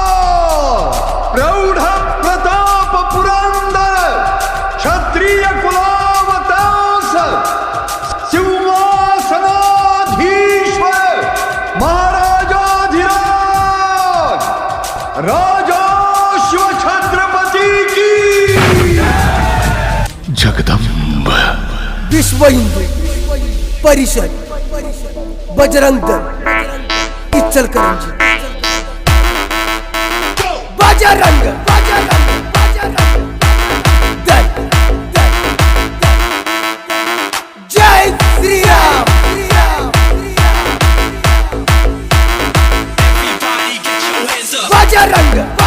महाराज प्रौढ प्रताप पुरंदर क्षत्रिय कुलावतांस सिंहासनाधीश्वर महाराजाधिराज राजा शिव छत्रपति की जगदंब विश्व हिंदू परिषद बजरंग दल इचलकरंजी बजरंग दल जय श्री राम बजरंग